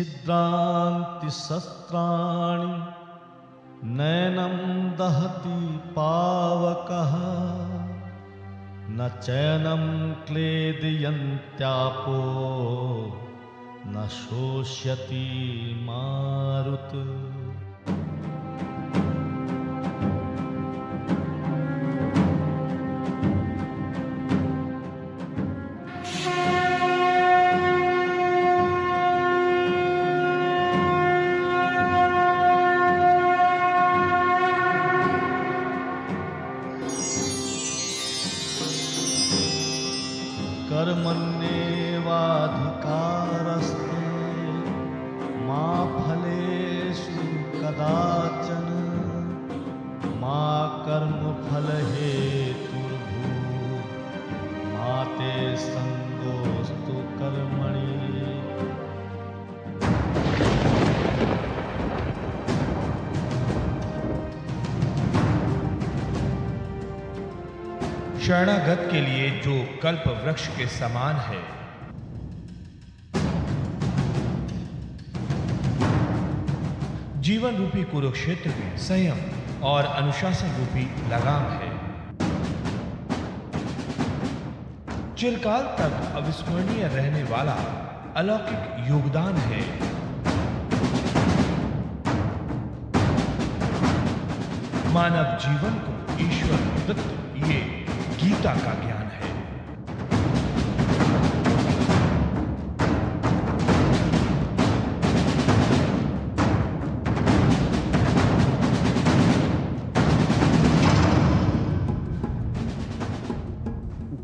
छिद्रान्ति शस्त्राणि नैनं दहति पावकः न चैनं क्लेदयन्त्यापो न शोष्यति मारुत। कर्मण्येवाधिकारस्ते मा फलेषु कदाचन मा कर्मफलहेतुर्भूः मा ते संगोऽस्तु कर्मणि। शरणागत के लिए जो कल्प वृक्ष के समान है, जीवन रूपी कुरुक्षेत्र में संयम और अनुशासन रूपी लगाम है। चिरकाल तक अविस्मरणीय रहने वाला अलौकिक योगदान है। मानव जीवन को ईश्वर प्रदत्त ये गीता का ज्ञान है।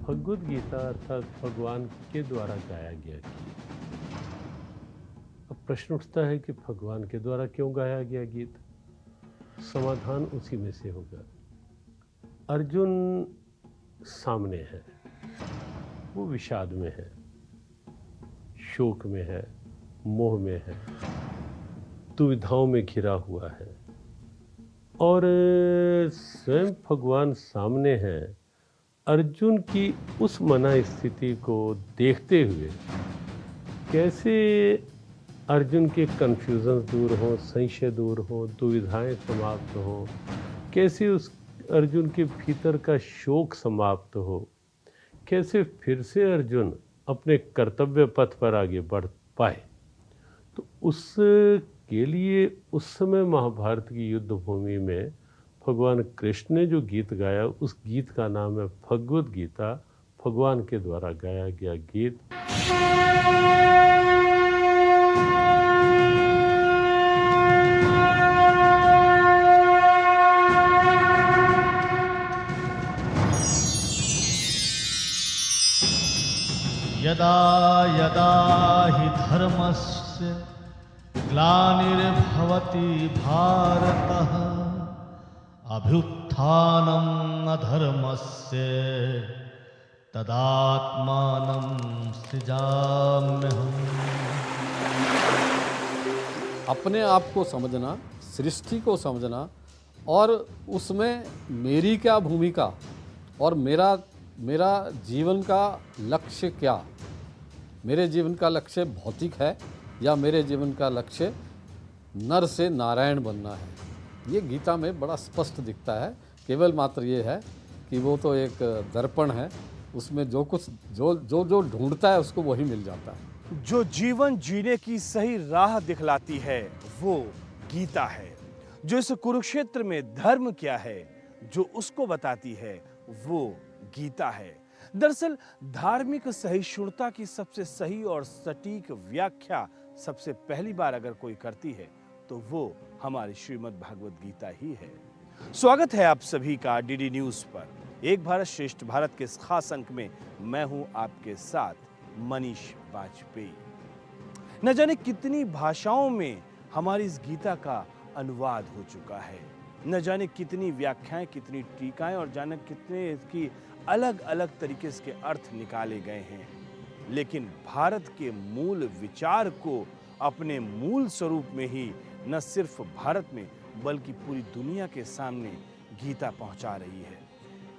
भगवद गीता अर्थात भगवान के द्वारा गाया गया गीत। अब प्रश्न उठता है कि भगवान के द्वारा क्यों गाया गया गीत? समाधान उसी में से होगा। अर्जुन सामने है, वो विषाद में है, शोक में है, मोह में है, दुविधाओं में घिरा हुआ है और स्वयं भगवान सामने है। अर्जुन की उस मना स्थिति को देखते हुए कैसे अर्जुन के कन्फ्यूजन दूर हो, संशय दूर हो, दुविधाएं समाप्त हो, कैसे उस अर्जुन के भीतर का शोक समाप्त हो, कैसे फिर से अर्जुन अपने कर्तव्य पथ पर आगे बढ़ पाए। तो उसके लिए उस समय महाभारत की युद्ध भूमि में भगवान कृष्ण ने जो गीत गाया, उस गीत का नाम है भगवद गीता, भगवान के द्वारा गाया गया गीत। यदा यदा हि धर्मस्य ग्लानिर्भवति भारतः अभ्युत्थानम् अधर्मस्य तदात्मानं सृजाम्यहम्। अपने आप को समझना, सृष्टि को समझना और उसमें मेरी क्या भूमिका और मेरा जीवन का लक्ष्य क्या। मेरे जीवन का लक्ष्य भौतिक है या मेरे जीवन का लक्ष्य नर से नारायण बनना है। ये गीता में बड़ा स्पष्ट दिखता है। केवल मात्र ये है कि वो तो एक दर्पण है, उसमें जो कुछ जो ढूंढता है उसको वही मिल जाता है। जो जीवन जीने की सही राह दिखलाती है वो गीता है। जो इस कुरुक्षेत्र में धर्म क्या है जो उसको बताती है वो गीता है। दरअसल धार्मिक सहिष्णुता की सबसे सही और सटीक व्याख्या सबसे पहली बार अगर कोई करती है तो वो हमारी श्रीमद् भागवत गीता ही है। स्वागत है आप सभी का डीडी न्यूज पर। एक भारत श्रेष्ठ भारत के इस खास अंक में मैं हूं आपके साथ मनीष वाजपेयी। न जाने कितनी भाषाओं में हमारी इस गीता का अनुवाद हो चुका है, न जाने कितनी व्याख्याएं, कितनी टीकाएं और जाने कितने इसकी अलग अलग तरीके के अर्थ निकाले गए हैं। लेकिन भारत के मूल विचार को अपने मूल स्वरूप में ही न सिर्फ भारत में बल्कि पूरी दुनिया के सामने गीता पहुंचा रही है।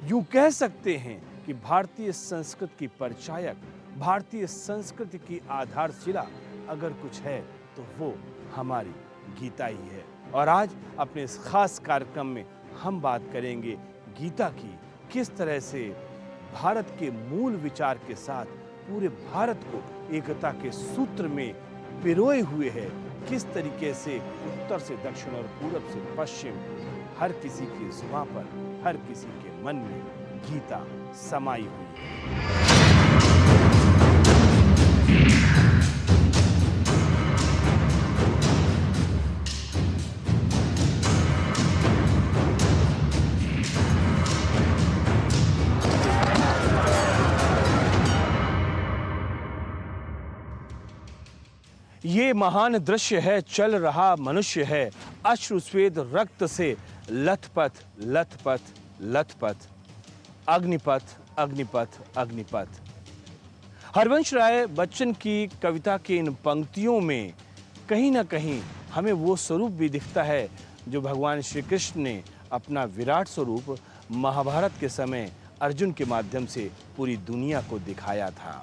यूं कह सकते हैं कि भारतीय संस्कृति की परिचायक, भारतीय संस्कृति की आधारशिला अगर कुछ है तो वो हमारी गीता ही है। और आज अपने इस खास कार्यक्रम में हम बात करेंगे गीता की, किस तरह से भारत के मूल विचार के साथ पूरे भारत को एकता के सूत्र में पिरोए हुए है, किस तरीके से उत्तर से दक्षिण और पूरब से पश्चिम हर किसी की जुबान पर, हर किसी के मन में गीता समाई हुई है। ये महान दृश्य है, चल रहा मनुष्य है, अश्रुस्वेद रक्त से लथपथ लथपथ लथपथ, अग्निपथ अग्निपथ अग्निपथ। हरवंश राय बच्चन की कविता की इन पंक्तियों में कहीं ना कहीं हमें वो स्वरूप भी दिखता है जो भगवान श्री कृष्ण ने अपना विराट स्वरूप महाभारत के समय अर्जुन के माध्यम से पूरी दुनिया को दिखाया था।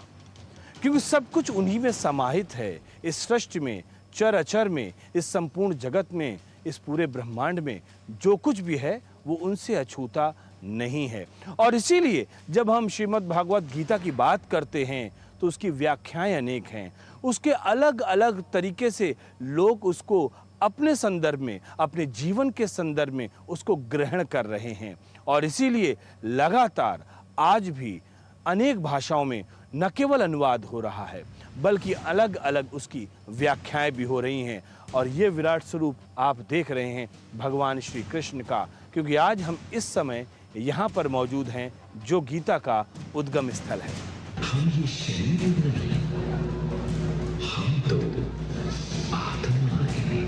क्योंकि सब कुछ उन्हीं में समाहित है, इस सृष्टि में, चर अचर में, इस संपूर्ण जगत में, इस पूरे ब्रह्मांड में जो कुछ भी है वो उनसे अछूता नहीं है। और इसीलिए जब हम श्रीमद् भागवत गीता की बात करते हैं तो उसकी व्याख्याएं अनेक हैं, उसके अलग अलग तरीके से लोग उसको अपने संदर्भ में, अपने जीवन के संदर्भ में उसको ग्रहण कर रहे हैं। और इसीलिए लगातार आज भी अनेक भाषाओं में न केवल अनुवाद हो रहा है बल्कि अलग अलग उसकी व्याख्याएं भी हो रही हैं। और ये विराट स्वरूप आप देख रहे हैं भगवान श्री कृष्ण का, क्योंकि आज हम इस समय यहाँ पर मौजूद हैं जो गीता का उद्गम स्थल है। हम ये शरीर नहीं, हम तो आत्मा है।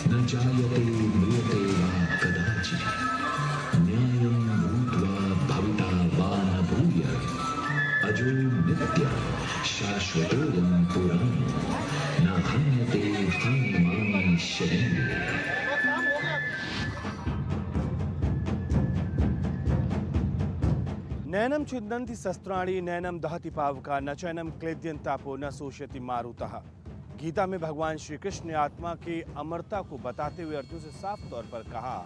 न जायते म्रियते वा कदाचित्, न्यायं भूत्वा भविता वा न भूयः, अजो नित्यः शाश्वतोऽयं पुराणो, न हन्यते हन्यमानं शरीरम्। नैनम छिन्दन्ति शस्त्राणि नैनम दहति पावका न चैनम क्लेद्यन्तापो न शोष्यति मारुतः। गीता में भगवान श्री कृष्ण ने आत्मा की अमरता को बताते हुए अर्जुन से साफ तौर पर कहा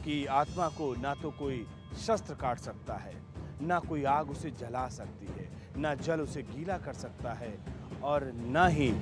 कि आत्मा को ना तो कोई शस्त्र काट सकता है, ना कोई आग उसे जला सकती है, ना जल उसे गीला कर सकता है और ना ही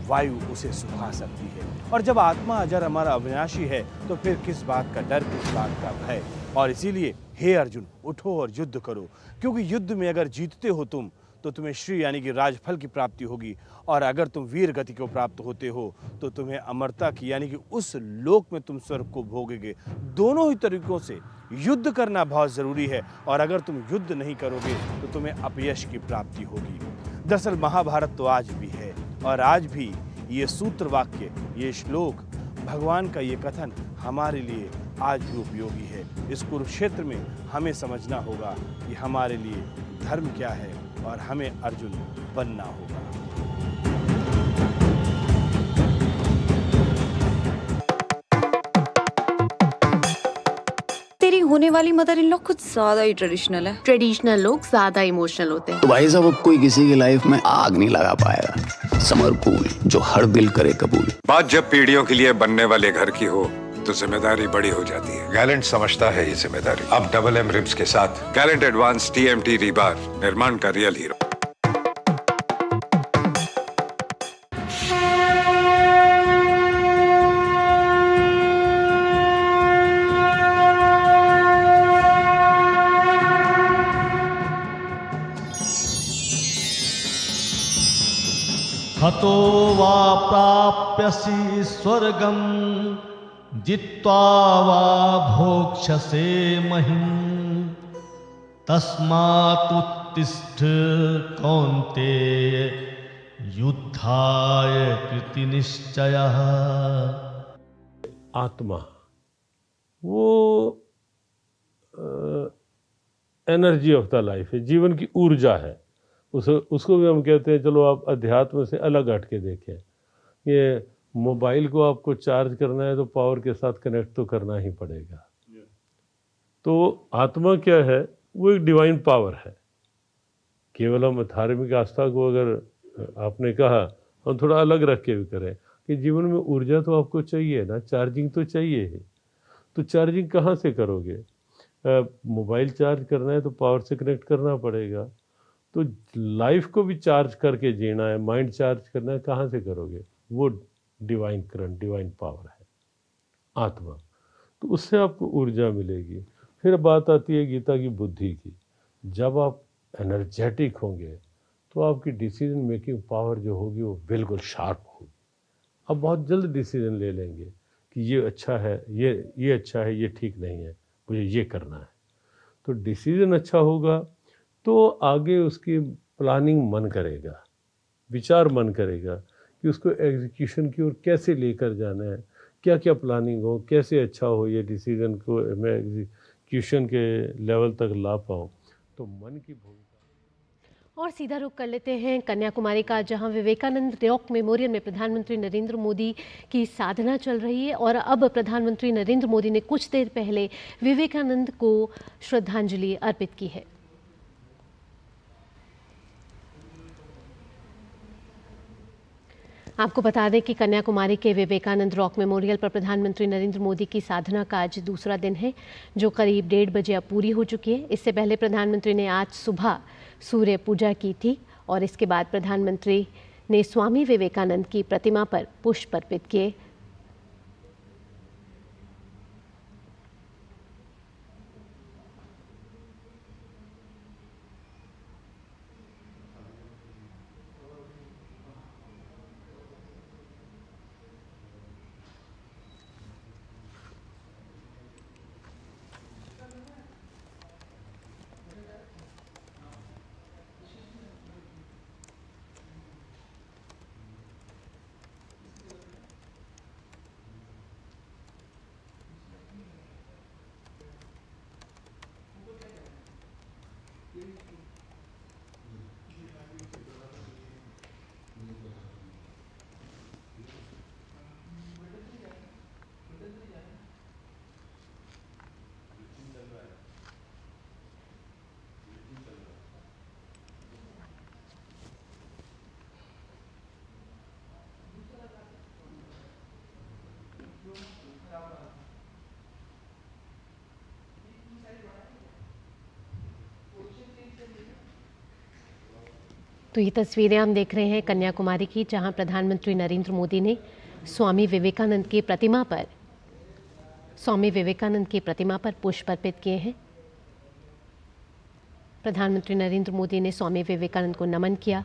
वायु उसे सुखा सकती है। और जब आत्मा अजर अमर अविनाशी है तो फिर किस बात का डर, किस बात का भय। और इसीलिए हे अर्जुन उठो और युद्ध करो, क्योंकि युद्ध में अगर जीतते हो तुम तो तुम्हें श्री यानी कि राजफल की प्राप्ति होगी, और अगर तुम वीर गति को प्राप्त होते हो तो तुम्हें अमरता की यानी कि उस लोक में तुम स्वर्ग को भोगोगे। दोनों ही तरीकों से युद्ध करना बहुत ज़रूरी है, और अगर तुम युद्ध नहीं करोगे तो तुम्हें अपयश की प्राप्ति होगी। दरअसल महाभारत तो आज भी है, और आज भी ये सूत्र वाक्य, ये श्लोक, भगवान का ये कथन हमारे लिए आज भी उपयोगी है। इस कुरुक्षेत्र में हमें समझना होगा कि हमारे लिए धर्म क्या है और हमें अर्जुन बनना होगा। तेरी होने वाली मदर इन लॉ कुछ ज्यादा ही ट्रेडिशनल है। ट्रेडिशनल लोग ज्यादा इमोशनल होते हैं। तो भाई साहब अब कोई किसी की लाइफ में आग नहीं लगा पाएगा। समर कूल जो हर दिल करे कबूल। बात जब पीढ़ियों के लिए बनने वाले घर की हो तो जिम्मेदारी बड़ी हो जाती है। गैलेंट समझता है ये जिम्मेदारी। अब डबल एम रिब्स के साथ गैलेंट एडवांस TMT रीबार, निर्माण का रियल हीरो। हतो वा प्राप्यसि स्वर्गं जित्वा वा भोक्ष्यसे महिं तस्मात् उत्तिष्ठ कौन्तेय युद्धाय कृतिनिश्चयः। आत्मा वो एनर्जी ऑफ द लाइफ है, जीवन की ऊर्जा है। उसको भी हम कहते हैं, चलो आप अध्यात्म से अलग हट के देखें। ये मोबाइल को आपको चार्ज करना है तो पावर के साथ कनेक्ट तो करना ही पड़ेगा। तो आत्मा क्या है? वो एक डिवाइन पावर है। केवल हम धार्मिक आस्था को अगर आपने कहा हम थोड़ा अलग रख के भी करें कि जीवन में ऊर्जा तो आपको चाहिए ना, चार्जिंग तो चाहिए ही। तो चार्जिंग कहाँ से करोगे? मोबाइल चार्ज करना है तो पावर से कनेक्ट करना पड़ेगा। तो लाइफ को भी चार्ज करके जीना है, माइंड चार्ज करना है, कहाँ से करोगे? वो डिवाइन करंट, डिवाइन पावर है, आत्मा। तो उससे आपको ऊर्जा मिलेगी। फिर बात आती है गीता की बुद्धि की। जब आप एनर्जेटिक होंगे तो आपकी डिसीजन मेकिंग पावर जो होगी वो बिल्कुल शार्प होगी। आप बहुत जल्द डिसीजन ले लेंगे कि ये अच्छा है, ये अच्छा है, ये ठीक नहीं है, मुझे ये करना है। तो डिसीजन अच्छा होगा तो आगे उसकी प्लानिंग मन करेगा, विचार मन करेगा कि उसको एग्जीक्यूशन की ओर कैसे लेकर जाना है, क्या क्या प्लानिंग हो, कैसे अच्छा हो, ये डिसीजन को मैं एग्जीक्यूशन के लेवल तक ला पाऊँ। तो मन की भूमिका। और सीधा रुख कर लेते हैं कन्याकुमारी का, जहां विवेकानंद रॉक मेमोरियल में प्रधानमंत्री नरेंद्र मोदी की साधना चल रही है। और अब प्रधानमंत्री नरेंद्र मोदी ने कुछ देर पहले विवेकानंद को श्रद्धांजलि अर्पित की है। आपको बता दें कि कन्याकुमारी के विवेकानंद रॉक मेमोरियल पर प्रधानमंत्री नरेंद्र मोदी की साधना का आज दूसरा दिन है, जो करीब 1:30 बजे अब पूरी हो चुकी है। इससे पहले प्रधानमंत्री ने आज सुबह सूर्य पूजा की थी और इसके बाद प्रधानमंत्री ने स्वामी विवेकानंद की प्रतिमा पर पुष्प अर्पित किए। तो ये तस्वीरें हम देख रहे हैं कन्याकुमारी की, जहां प्रधानमंत्री नरेंद्र मोदी ने स्वामी विवेकानंद की प्रतिमा पर पुष्प अर्पित किए हैं। प्रधानमंत्री नरेंद्र मोदी ने स्वामी विवेकानंद को नमन किया।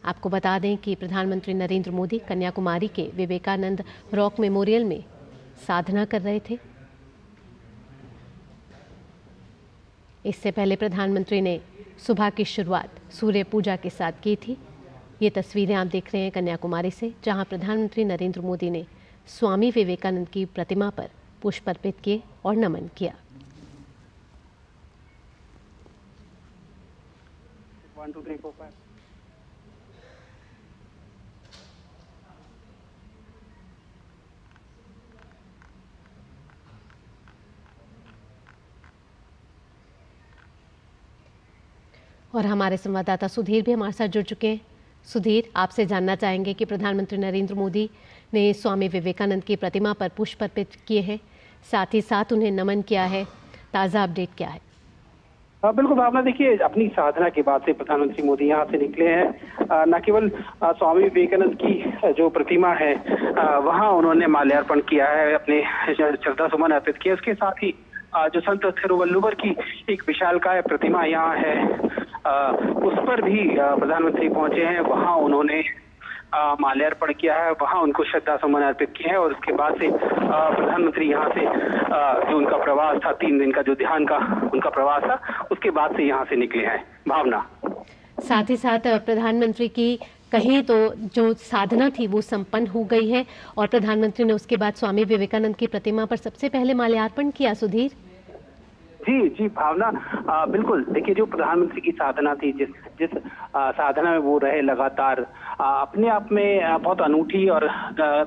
आपको बता दें कि प्रधानमंत्री नरेंद्र मोदी कन्याकुमारी के विवेकानंद रॉक मेमोरियल में साधना कर रहे थे। इससे पहले प्रधानमंत्री ने सुबह की शुरुआत सूर्य पूजा के साथ की थी। ये तस्वीरें आप देख रहे हैं कन्याकुमारी से, जहां प्रधानमंत्री नरेंद्र मोदी ने स्वामी विवेकानंद की प्रतिमा पर पुष्प अर्पित किए और नमन किया। 1 2 3 4 5 और हमारे संवाददाता सुधीर भी हमारे साथ जुड़ चुके हैं। सुधीर, आपसे जानना चाहेंगे कि प्रधानमंत्री नरेंद्र मोदी ने स्वामी विवेकानंद की प्रतिमा पर पुष्प अर्पित किए हैं, साथ ही साथ उन्हें नमन किया है। ताज़ा अपडेट क्या है? बिल्कुल भावना, देखिए अपनी साधना के बाद से प्रधानमंत्री मोदी यहाँ से निकले हैं। न केवल स्वामी विवेकानंद की जो प्रतिमा है वहाँ उन्होंने माल्यार्पण किया है, अपने श्रद्धा सुमन अर्पित किए। उसके साथ ही जो संत थिरुवल्लुवर की एक विशालकाय प्रतिमा यहाँ है उस पर भी प्रधानमंत्री पहुंचे हैं। वहाँ उन्होंने माल्यार्पण किया है, वहाँ उनको श्रद्धा सुमन अर्पित किए हैं। और उसके बाद से प्रधानमंत्री यहाँ से जो उनका प्रवास था, 3 दिन का जो ध्यान का उनका प्रवास था, उसके बाद से यहाँ से निकले हैं। भावना, साथ ही साथ प्रधानमंत्री की कहीं तो जो साधना थी वो संपन्न हो गई है और प्रधानमंत्री ने उसके बाद स्वामी विवेकानंद की प्रतिमा पर सबसे पहले माल्यार्पण किया। सुधीर, जी जी भावना, बिल्कुल देखिए, जो प्रधानमंत्री की साधना थी, जिस जिस साधना में वो रहे लगातार, अपने आप में बहुत अनूठी और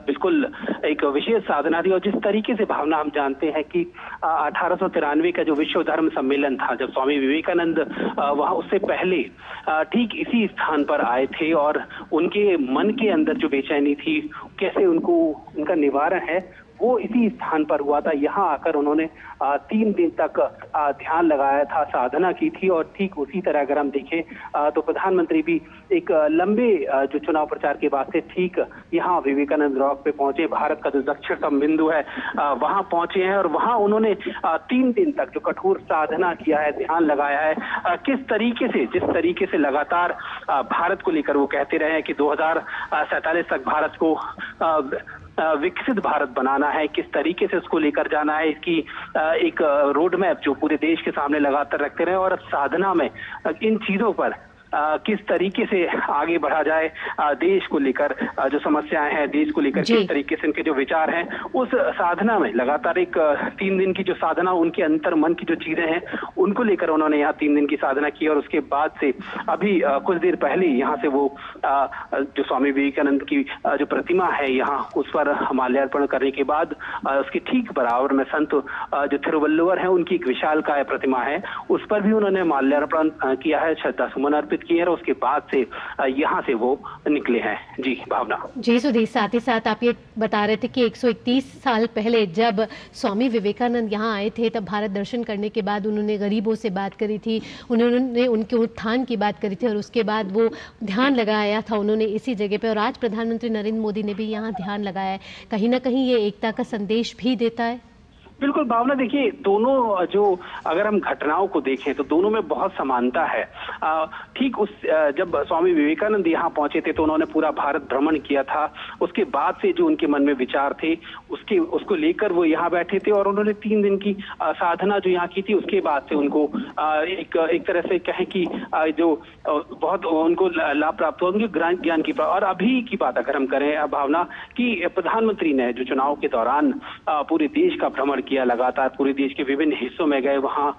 बिल्कुल एक विशेष साधना थी। और जिस तरीके से भावना हम जानते हैं कि 1893 का जो विश्व धर्म सम्मेलन था, जब स्वामी विवेकानंद वहाँ उससे पहले ठीक इसी स्थान पर आए थे और उनके मन के अंदर जो बेचैनी थी, कैसे उनको उनका निवारण है, वो इसी स्थान पर हुआ था। यहाँ आकर उन्होंने 3 दिन तक ध्यान लगाया था, साधना की थी। और ठीक उसी तरह अगर हम देखें तो प्रधानमंत्री भी एक लंबे जो चुनाव प्रचार के बाद से ठीक यहाँ विवेकानंद रॉक पे पहुंचे, भारत का जो दक्षिणतम बिंदु है वहां पहुंचे हैं। और वहां उन्होंने 3 दिन तक जो कठोर साधना किया है, ध्यान लगाया है, किस तरीके से, जिस तरीके से लगातार भारत को लेकर वो कहते रहे हैं कि 2047 तक भारत को विकसित भारत बनाना है, किस तरीके से उसको लेकर जाना है, इसकी एक रोड मैप जो पूरे देश के सामने लगातार रखते रहे। और साधना में इन चीजों पर किस तरीके से आगे बढ़ा जाए, देश को लेकर जो समस्याएं हैं, देश को लेकर किस तरीके से उनके जो विचार हैं, उस साधना में लगातार एक 3 दिन की जो साधना, उनके अंतर मन की जो चीजें हैं, उनको लेकर उन्होंने यहाँ 3 दिन की साधना की। और उसके बाद से अभी कुछ देर पहले यहाँ से वो जो स्वामी विवेकानंद की जो प्रतिमा है यहाँ, उस पर माल्यार्पण करने के बाद उसके ठीक बराबर में संत जो तिरुवल्लुवर है, उनकी एक विशालकाय प्रतिमा है, उस पर भी उन्होंने माल्यार्पण किया है, श्रद्धा सुमन अर्पित किए हैं। और उसके बाद से यहाँ से वो निकले हैं। जी भावना। जी सुधीर, साथ ही साथ आप ये बता रहे थे कि 131 साल पहले जब स्वामी विवेकानंद यहाँ आए थे, तब भारत दर्शन करने के बाद उन्होंने गरीबों से बात करी थी, उन्होंने उनके उत्थान की बात करी थी और उसके बाद वो ध्यान लगाया था उन्होंने इसी जगह पे। और आज प्रधानमंत्री नरेंद्र मोदी ने भी यहाँ ध्यान लगाया है, कहीं ना कहीं ये एकता का संदेश भी देता है। बिल्कुल भावना, देखिए, दोनों जो अगर हम घटनाओं को देखें तो दोनों में बहुत समानता है। ठीक उस जब स्वामी विवेकानंद यहाँ पहुंचे थे तो उन्होंने पूरा भारत भ्रमण किया था। उसके बाद से जो उनके मन में विचार थे उसको लेकर वो यहाँ बैठे थे और उन्होंने 3 दिन की साधना जो यहाँ की थी, उसके बाद से उनको एक तरह से कहें कि जो बहुत उनको लाभ प्राप्त हुआ, उनके ज्ञान की। और अभी की बात अगर हम करें भावना, कि प्रधानमंत्री ने जो चुनाव के दौरान पूरे देश का भ्रमण किया, लगातार पूरे देश के विभिन्न हिस्सों में गए, वहां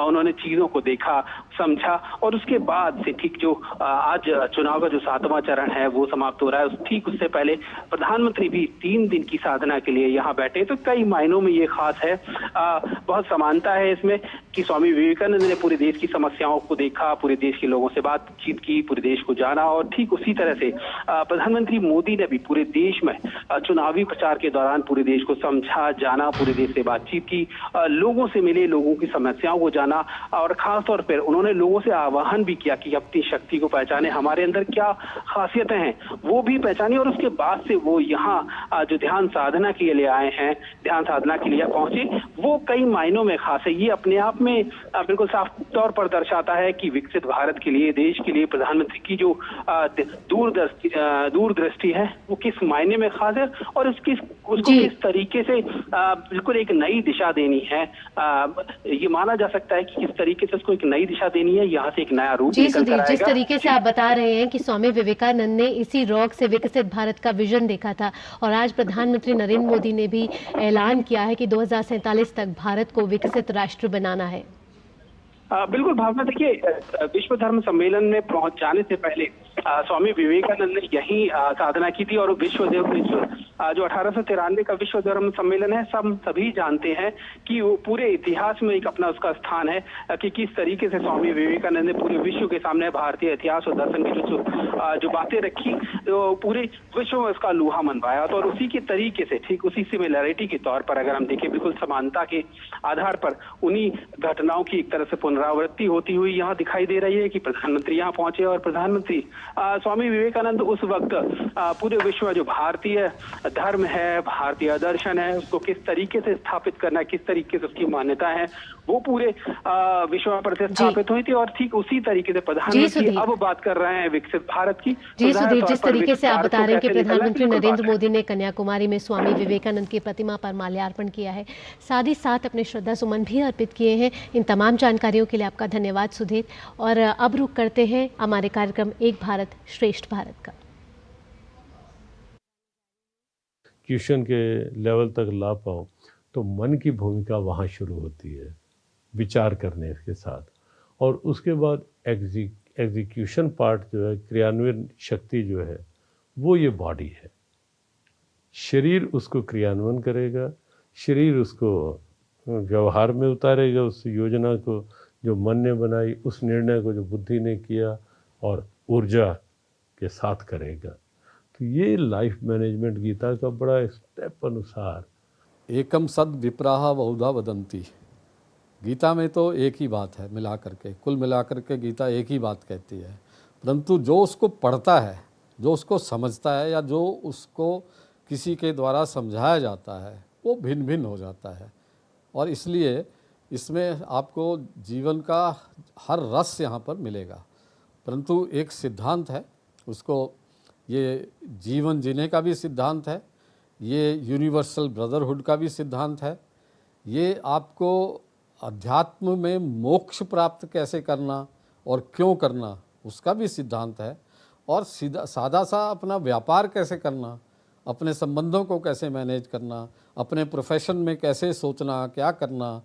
उन्होंने चीजों को देखा, समझा। और उसके बाद से ठीक जो आज चुनाव का जो 7वां चरण है वो समाप्त हो रहा है, ठीक उससे पहले प्रधानमंत्री भी 3 दिन की साधना के लिए यहाँ बैठे। तो कई मायनों में ये खास है, बहुत समानता है इसमें कि स्वामी विवेकानंद ने पूरे देश की समस्याओं को देखा, पूरे देश के लोगों से बातचीत की, पूरे देश को जाना। और ठीक उसी तरह से प्रधानमंत्री मोदी ने भी पूरे देश में चुनावी प्रचार के दौरान पूरे देश को समझा, जाना, पूरे देश से बातचीत की, लोगों से मिले, लोगों की समस्याओं को जाना। और खास तौर पर उन्होंने लोगों से आह्वान भी किया कि अपनी शक्ति को पहचाने, हमारे अंदर क्या खासियतें हैं वो भी पहचानी। और उसके बाद से वो यहाँ जो ध्यान साधना के लिए आए हैं, ध्यान साधना के लिए पहुंचे, वो कई मायनों में खास है। ये अपने आप में बिल्कुल साफ तौर पर दर्शाता है कि विकसित भारत के लिए, देश के लिए प्रधानमंत्री की जो दूरदृष्टि है वो किस मायने में खास है और उसको किस तरीके से बिल्कुल एक नई दिशा देनी है। ये माना जा सकता है कि किस तरीके से उसको एक नई दिशा देनी है, यहाँ से एक नया रूप निकल कर आएगा। जिस तरीके से आप बता रहे हैं कि स्वामी विवेकानंद ने इसी रॉक से विकसित भारत का विजन देखा था और आज प्रधानमंत्री नरेंद्र मोदी ने भी ऐलान किया है कि 2047 तक भारत को विकसित राष्ट्र बनाना है। बिल्कुल भावना, देखिए, विश्व धर्म सम्मेलन में पहुंच जाने से पहले स्वामी विवेकानंद ने यही साधना की थी। और जो 1893 का विश्व धर्म सम्मेलन है, सभी जानते हैं कि वो पूरे इतिहास में एक अपना उसका स्थान है कि किस तरीके से स्वामी विवेकानंद ने पूरे विश्व के सामने भारतीय इतिहास और दर्शन की जो बातें रखी, तो पूरे विश्व में उसका लोहा मनवाया। तो और उसी के तरीके से, ठीक उसी सिमिलैरिटी के तौर पर अगर हम देखें, बिल्कुल समानता के आधार पर उन्हीं घटनाओं की एक तरह से पुनरावृत्ति होती हुई यहाँ दिखाई दे रही है कि प्रधानमंत्री यहाँ पहुंचे और प्रधानमंत्री स्वामी विवेकानंद उस वक्त पूरे विश्व में जो भारतीय धर्म है, भारतीय दर्शन है, उसको किस तरीके से स्थापित करना, किस तरीके से उसकी मान्यता है, वो पूरे विश्व में प्रतिस्थापित हुई थी। और ठीक उसी तरीके से प्रधानमंत्री अब बात कर रहे हैं विकसित भारत की। जी सुधीर, जिस तरीके से आप बता रहे हैं कि प्रधानमंत्री नरेंद्र मोदी ने कन्याकुमारी में स्वामी विवेकानंद की प्रतिमा पर माल्यार्पण किया है, साथ ही साथ अपने श्रद्धा सुमन भी अर्पित किए हैं। इन तमाम जानकारियों के लिए आपका धन्यवाद सुधीर। और अब रुक करते हैं हमारे कार्यक्रम एक भारत श्रेष्ठ भारत का। ट्यूशन के लेवल तक ला पाओ तो मन की भूमिका वहाँ शुरू होती है। विचार करने के साथ, और उसके बाद एग्जीक्यूशन पार्ट जो है, क्रियान्वयन शक्ति जो है, वो ये बॉडी है। शरीर उसको क्रियान्वयन करेगा, शरीर उसको व्यवहार में उतारेगा, उस योजना को जो मन ने बनाई, उस निर्णय को जो बुद्धि ने किया, और ऊर्जा के साथ करेगा। तो ये लाइफ मैनेजमेंट गीता का बड़ा स्टेप अनुसार। एकम सद विप्राह बहुधा वदंती, गीता में तो एक ही बात है, मिला करके कुल मिला करके गीता एक ही बात कहती है, परंतु जो उसको पढ़ता है, जो उसको समझता है, या जो उसको किसी के द्वारा समझाया जाता है, वो भिन्न भिन्न हो जाता है। और इसलिए इसमें आपको जीवन का हर रस यहाँ पर मिलेगा, परंतु एक सिद्धांत है, उसको ये जीवन जीने का भी सिद्धांत है, ये यूनिवर्सल ब्रदरहुड का भी सिद्धांत है, ये आपको अध्यात्म में मोक्ष प्राप्त कैसे करना और क्यों करना उसका भी सिद्धांत है, और सादा सा अपना व्यापार कैसे करना, अपने संबंधों को कैसे मैनेज करना, अपने प्रोफेशन में कैसे सोचना, क्या करना,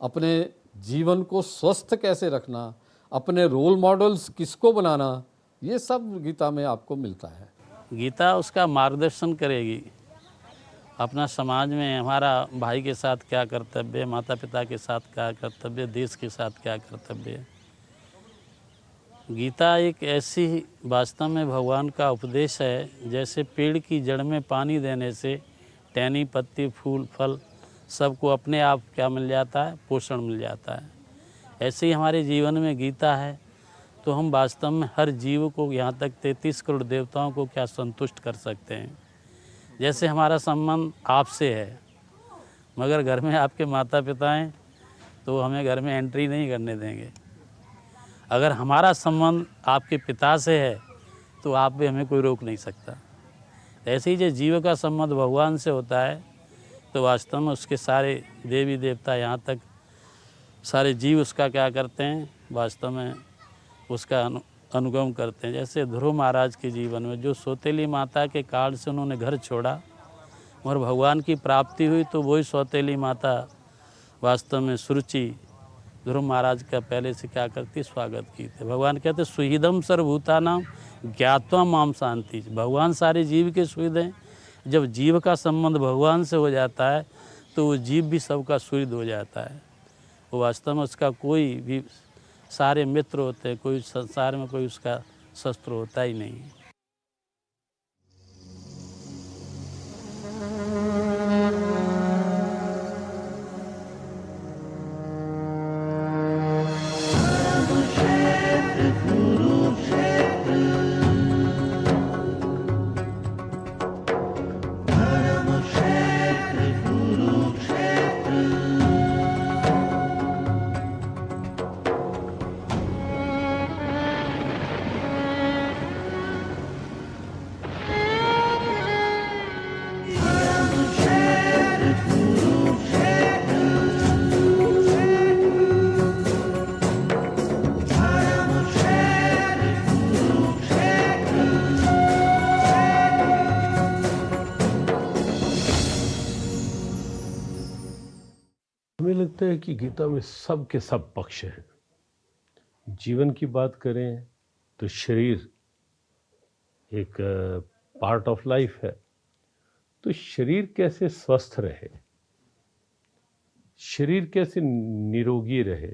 अपने जीवन को स्वस्थ कैसे रखना, अपने रोल मॉडल्स किसको बनाना, ये सब गीता में आपको मिलता है। गीता उसका मार्गदर्शन करेगी, अपना समाज में हमारा भाई के साथ क्या कर्तव्य, माता पिता के साथ क्या कर्तव्य, देश के साथ क्या कर्तव्य। गीता एक ऐसी वास्तव में भगवान का उपदेश है, जैसे पेड़ की जड़ में पानी देने से टहनी पत्ती फूल फल सबको अपने आप क्या मिल जाता है, पोषण मिल जाता है। ऐसे ही हमारे जीवन में गीता है, तो हम वास्तव में हर जीव को, यहाँ तक 33 करोड़ देवताओं को क्या संतुष्ट कर सकते हैं। जैसे हमारा संबंध आपसे है, मगर घर में आपके माता पिता हैं तो हमें घर में एंट्री नहीं करने देंगे। अगर हमारा संबंध आपके पिता से है तो आप भी हमें कोई रोक नहीं सकता। ऐसे ही जो जीव का संबंध भगवान से होता है, तो वास्तव में उसके सारे देवी देवता, यहाँ तक सारे जीव उसका क्या करते हैं, वास्तव में उसका अनुगम करते हैं। जैसे ध्रुव महाराज के जीवन में जो सौतेली माता के कार्ड से उन्होंने घर छोड़ा और भगवान की प्राप्ति हुई, तो वही सौतेली माता वास्तव में सुरुचि ध्रुव महाराज का पहले से क्या करती, स्वागत की थे। भगवान कहते सुहृदम सर्वभूतानां ज्ञात्वा माम शांति। भगवान सारे जीव के सुहृद हैं। जब जीव का संबंध भगवान से हो जाता है तो वो जीव भी सबका सुहृद हो जाता है। वो वास्तव में उसका कोई भी, सारे मित्र होते हैं, कोई संसार में कोई उसका शस्त्र होता ही नहीं। हमें लगता है कि गीता में सब के सब पक्ष हैं। जीवन की बात करें तो शरीर एक पार्ट ऑफ लाइफ है, तो शरीर कैसे स्वस्थ रहे, शरीर कैसे निरोगी रहे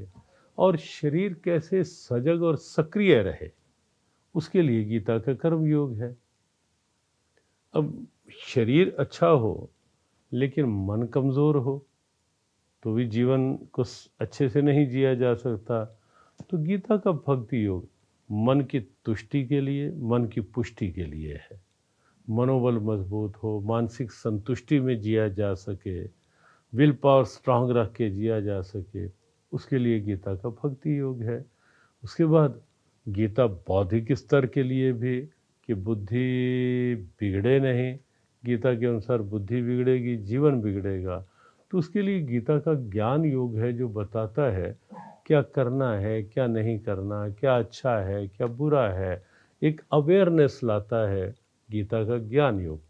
और शरीर कैसे सजग और सक्रिय रहे, उसके लिए गीता का कर्म योग है। अब शरीर अच्छा हो लेकिन मन कमज़ोर हो तो भी जीवन को अच्छे से नहीं जिया जा सकता। तो गीता का भक्ति योग मन की तुष्टि के लिए, मन की पुष्टि के लिए है। मनोबल मजबूत हो, मानसिक संतुष्टि में जिया जा सके, विल पावर स्ट्रांग रख के जिया जा सके, उसके लिए गीता का भक्ति योग है। उसके बाद गीता बौद्धिक स्तर के लिए भी, कि बुद्धि बिगड़े नहीं, गीता के अनुसार बुद्धि बिगड़ेगी जीवन बिगड़ेगा, तो उसके लिए गीता का ज्ञान योग है जो बताता है क्या करना है, क्या नहीं करना, क्या अच्छा है, क्या बुरा है, एक अवेयरनेस लाता है गीता का ज्ञान योग।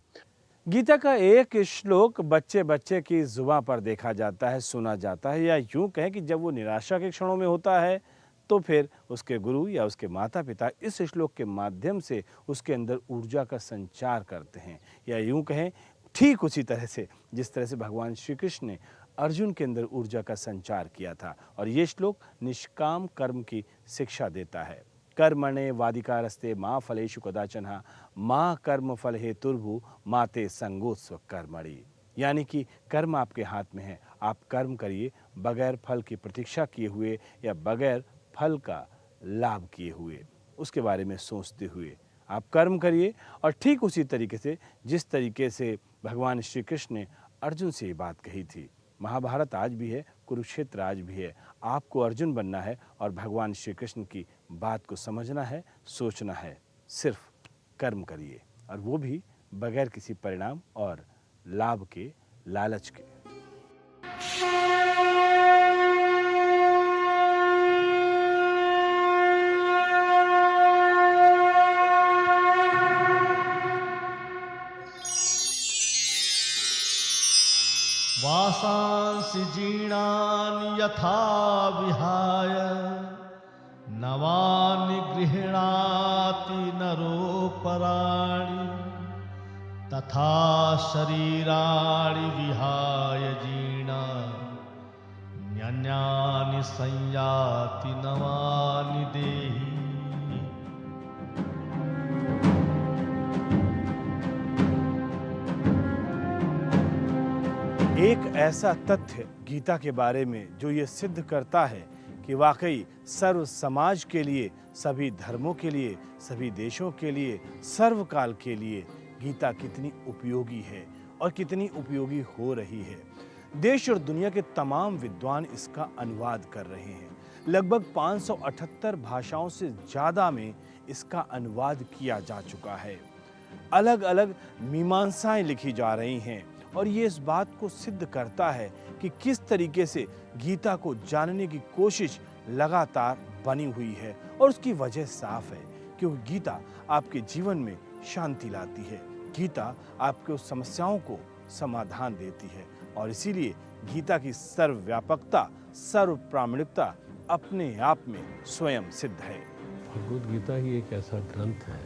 गीता का एक श्लोक बच्चे बच्चे की जुबां पर देखा जाता है, सुना जाता है, या यूं कहें कि जब वो निराशा के क्षणों में होता है तो फिर उसके गुरु या उसके माता पिता इस श्लोक के माध्यम से उसके अंदर ऊर्जा का संचार करते हैं। या यूं कहें ठीक उसी तरह से जिस तरह से भगवान श्री कृष्ण ने अर्जुन के अंदर ऊर्जा का संचार किया था। और ये श्लोक निष्काम कर्म की शिक्षा देता है। कर्मणे वादिकारस्ते माँ फलेषु कदाचन माँ कर्म फल हेतुर्भु माते संगोत्स्व कर्मणि। यानी कि कर्म आपके हाथ में है, आप कर्म करिए बगैर फल की प्रतीक्षा किए हुए या बगैर फल का लाभ किए हुए, उसके बारे में सोचते हुए आप कर्म करिए। और ठीक उसी तरीके से जिस तरीके से भगवान श्री कृष्ण ने अर्जुन से ये बात कही थी। महाभारत आज भी है, कुरुक्षेत्र आज भी है। आपको अर्जुन बनना है और भगवान श्री कृष्ण की बात को समझना है, सोचना है। सिर्फ कर्म करिए, और वो भी बगैर किसी परिणाम और लाभ के, लालच के। वासांसि जीर्णानि यथा विहाय नवानि गृह्णाति नरोपराणि तथा शरीराणि विहाय जीर्णान्यानि संयाति नवानि देहि। एक ऐसा तथ्य गीता के बारे में जो ये सिद्ध करता है कि वाकई सर्व समाज के लिए, सभी धर्मों के लिए, सभी देशों के लिए, सर्वकाल के लिए गीता कितनी उपयोगी है और कितनी उपयोगी हो रही है। देश और दुनिया के तमाम विद्वान इसका अनुवाद कर रहे हैं। लगभग 578 भाषाओं से ज़्यादा में इसका अनुवाद किया जा चुका है। अलग अलग मीमांसाएं लिखी जा रही हैं, और ये इस बात को सिद्ध करता है कि किस तरीके से गीता को जानने की कोशिश लगातार बनी हुई है। और उसकी वजह साफ है, क्योंकि गीता आपके जीवन में शांति लाती है। गीता आपको समस्याओं को समाधान देती है, और इसीलिए गीता की सर्वव्यापकता, सर्व प्रामाणिकता अपने आप में स्वयं सिद्ध है। भगवद गीता ही एक ऐसा ग्रंथ है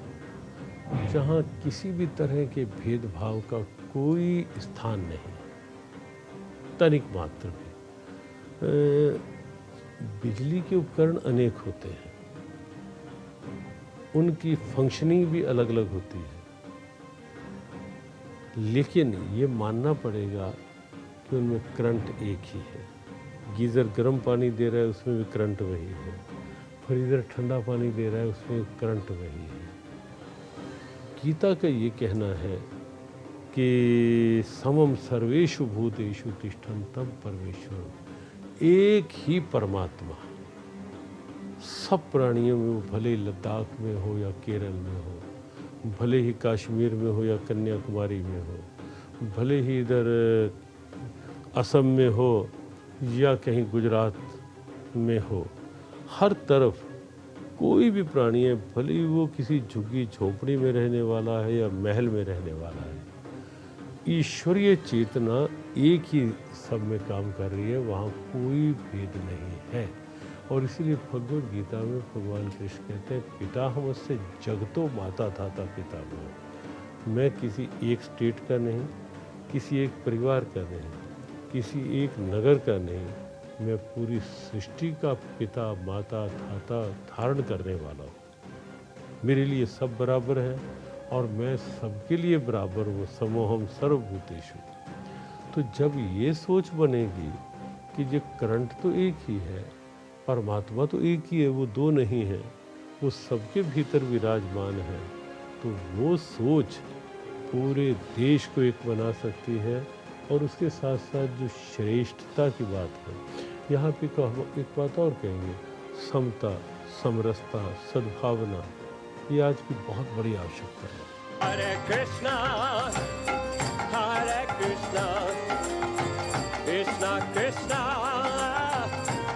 जहाँ किसी भी तरह के भेदभाव का कोई स्थान नहीं, तनिक मात्र भी। बिजली के उपकरण अनेक होते हैं, उनकी फंक्शनिंग भी अलग अलग होती है, लेकिन ये मानना पड़ेगा कि उनमें करंट एक ही है। गीज़र गर्म पानी दे रहा है, उसमें भी करंट वही है। फ्रीज़र ठंडा पानी दे रहा है, उसमें करंट वही है। गीता का ये कहना है कि समम सर्वेषु भूतेषु तिष्ठन्तं परमेश्वर, एक ही परमात्मा सब प्राणियों में, भले लद्दाख में हो या केरल में हो, भले ही कश्मीर में हो या कन्याकुमारी में हो, भले ही इधर असम में हो या कहीं गुजरात में हो, हर तरफ कोई भी प्राणी है, भले ही वो किसी झुग्गी झोपड़ी में रहने वाला है या महल में रहने वाला है, ईश्वरीय चेतना एक ही सब में काम कर रही है, वहाँ कोई भेद नहीं है। और इसीलिए भगवद गीता में भगवान कृष्ण कहते हैं, पिता हमसे जगतो माता धाता पिता हो। मैं किसी एक स्टेट का नहीं, किसी एक परिवार का नहीं, किसी एक नगर का नहीं, मैं पूरी सृष्टि का पिता माता धाता धारण करने वाला हूँ। मेरे लिए सब बराबर है और मैं सबके लिए बराबर हूँ। समोहम सर्वभूतेषु। तो जब ये सोच बनेगी कि ये करंट तो एक ही है, परमात्मा तो एक ही है, वो दो नहीं है, वो सबके भीतर विराजमान है, तो वो सोच पूरे देश को एक बना सकती है। और उसके साथ साथ जो श्रेष्ठता की बात है, यहाँ पे एक बात और कहेंगे, समता, समरसता, सद्भावना, ये आज की बहुत बड़ी आवश्यकता है। हरे कृष्णा कृष्णा कृष्णा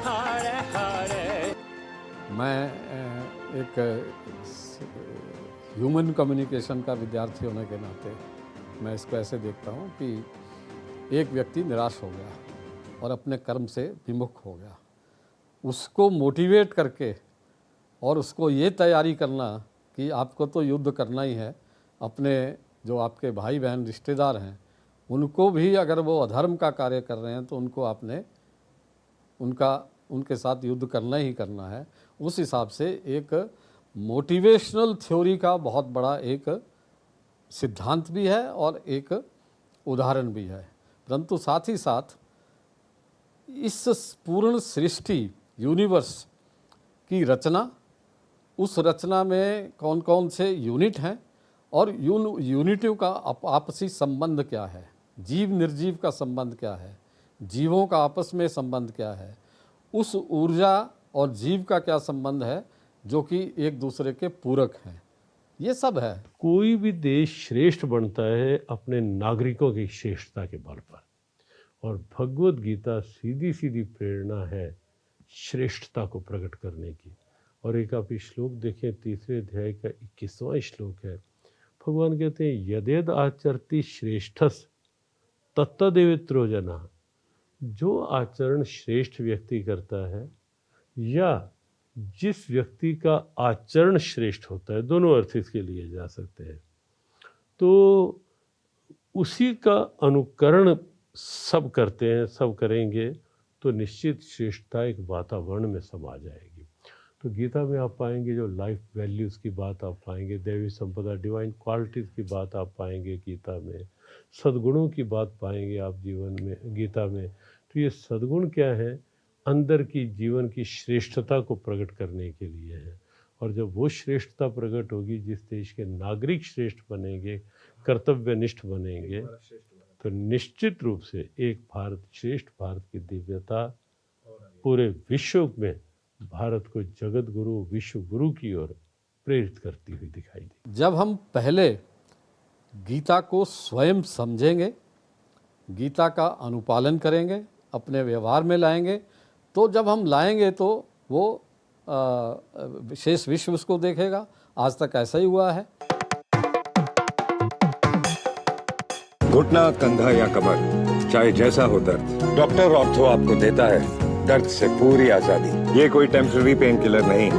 हरे हरे। मैं एक ह्यूमन कम्युनिकेशन का विद्यार्थी होने के नाते मैं इसको ऐसे देखता हूँ कि एक व्यक्ति निराश हो गया और अपने कर्म से विमुख हो गया, उसको मोटिवेट करके और उसको ये तैयारी करना कि आपको तो युद्ध करना ही है, अपने जो आपके भाई बहन रिश्तेदार हैं उनको भी अगर वो अधर्म का कार्य कर रहे हैं तो उनको आपने उनके साथ युद्ध करना ही करना है। उस हिसाब से एक मोटिवेशनल थ्योरी का बहुत बड़ा एक सिद्धांत भी है और एक उदाहरण भी है। परंतु साथ ही साथ इस पूर्ण सृष्टि यूनिवर्स की रचना, उस रचना में कौन कौन से यूनिट हैं और यूनिटों का आपसी संबंध क्या है, जीव निर्जीव का संबंध क्या है, जीवों का आपस में संबंध क्या है, उस ऊर्जा और जीव का क्या संबंध है जो कि एक दूसरे के पूरक हैं, ये सब है। कोई भी देश श्रेष्ठ बनता है अपने नागरिकों की श्रेष्ठता के बल पर, और भगवत गीता सीधी सीधी प्रेरणा है श्रेष्ठता को प्रकट करने की। और एक आप श्लोक देखें, 3 अध्याय का 21वां श्लोक है। भगवान कहते हैं यदेद आचरति श्रेष्ठस तत्तदेवेत्रो जना। जो आचरण श्रेष्ठ व्यक्ति करता है या जिस व्यक्ति का आचरण श्रेष्ठ होता है, दोनों अर्थ इसके लिए जा सकते हैं, तो उसी का अनुकरण सब करते हैं, सब करेंगे तो निश्चित श्रेष्ठता एक वातावरण में समा जाएगी। तो गीता में आप पाएंगे जो लाइफ वैल्यूज़ की बात आप पाएंगे, दैवी संपदा डिवाइन क्वालिटीज़ की बात आप पाएंगे गीता में, सद्गुणों की बात पाएंगे आप जीवन में गीता में। तो ये सद्गुण क्या है? अंदर की जीवन की श्रेष्ठता को प्रकट करने के लिए है। और जब वो श्रेष्ठता प्रकट होगी, जिस देश के नागरिक श्रेष्ठ बनेंगे, कर्तव्यनिष्ठ बनेंगे, तो निश्चित रूप से एक भारत श्रेष्ठ भारत की दिव्यता पूरे विश्व में भारत को जगत गुरु विश्व गुरु की ओर प्रेरित करती हुई दिखाई दी। जब हम पहले गीता को स्वयं समझेंगे, गीता का अनुपालन करेंगे, अपने व्यवहार में लाएंगे, तो जब हम लाएंगे तो वो शेष विश्व उसको देखेगा। आज तक ऐसा ही हुआ है। घुटना, कंधा या कमर, चाहे जैसा हो दर्द, डॉक्टर ऑर्थो आपको देता है दर्द से पूरी आजादी। ये कोई टेम्पररी पेन किलर नहीं,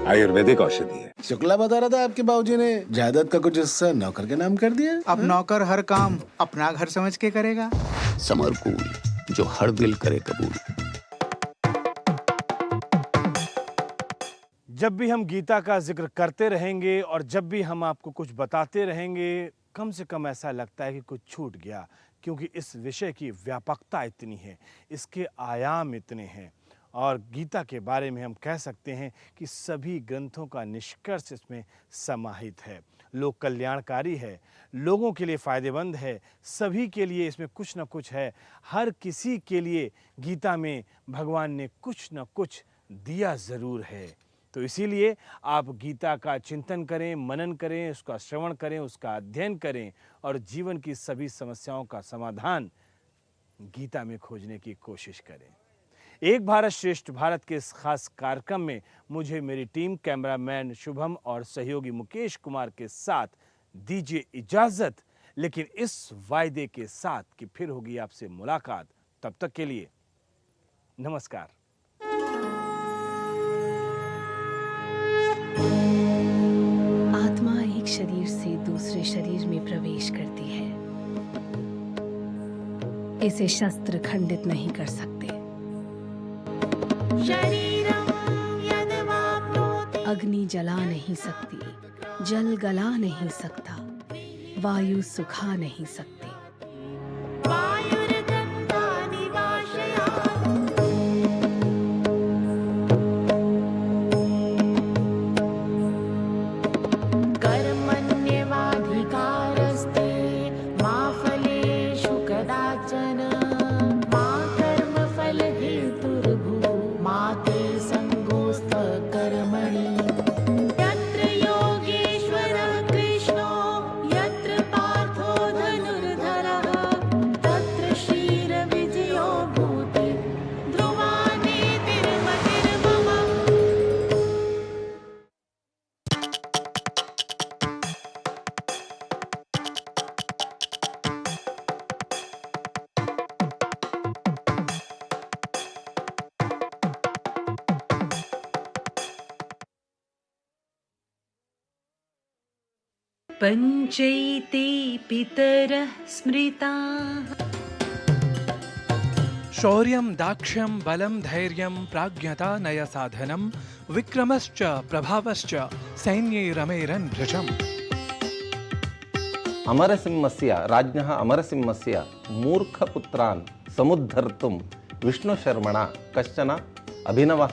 आयुर्वेदिक औषधि है। शुक्ला बता रहा था आपके बाबूजी ने जायदाद का कुछ हिस्सा नौकर के नाम कर दिया। अब नौकर हर काम अपना घर समझ के करेगा। समरकूल, जो हर दिल करे कबूल। जब भी हम गीता का जिक्र करते रहेंगे और जब भी हम आपको कुछ बताते रहेंगे, कम से कम ऐसा लगता है कि कुछ छूट गया, क्योंकि इस विषय की व्यापकता इतनी है, इसके आयाम इतने हैं। और गीता के बारे में हम कह सकते हैं कि सभी ग्रंथों का निष्कर्ष इसमें समाहित है। लोक कल्याणकारी है, लोगों के लिए फ़ायदेमंद है, सभी के लिए इसमें कुछ न कुछ है। हर किसी के लिए गीता में भगवान ने कुछ न कुछ दिया ज़रूर है। तो इसीलिए आप गीता का चिंतन करें, मनन करें, उसका श्रवण करें, उसका अध्ययन करें और जीवन की सभी समस्याओं का समाधान गीता में खोजने की कोशिश करें। एक भारत श्रेष्ठ भारत के इस खास कार्यक्रम में मुझे मेरी टीम, कैमरामैन शुभम और सहयोगी मुकेश कुमार के साथ दीजिए इजाजत, लेकिन इस वायदे के साथ कि फिर होगी आपसे मुलाकात। तब तक के लिए नमस्कार। आत्मा एक शरीर से दूसरे शरीर में प्रवेश करती है। इसे शस्त्र खंडित नहीं कर सकते। अग्नि जला नहीं सकती, जल गला नहीं सकता, वायु सुखा नहीं सकती। यत्र योगेश्वर कृष्णो यत्र पार्थो धनुर्धरः पञ्चैते पितरः स्मृताः। शौर्यं दाक्ष्यं बलं धैर्यं प्राज्ञता नयसाधनं विक्रमश्च प्रभावश्च सैन्ये रमेरन् भृशम्। अमरसिंहस्य राज्ञः अमरसिंहस्य मूर्खपुत्रान् समुद्धर्तुं विष्णुशर्मणा कश्चन अभिनवः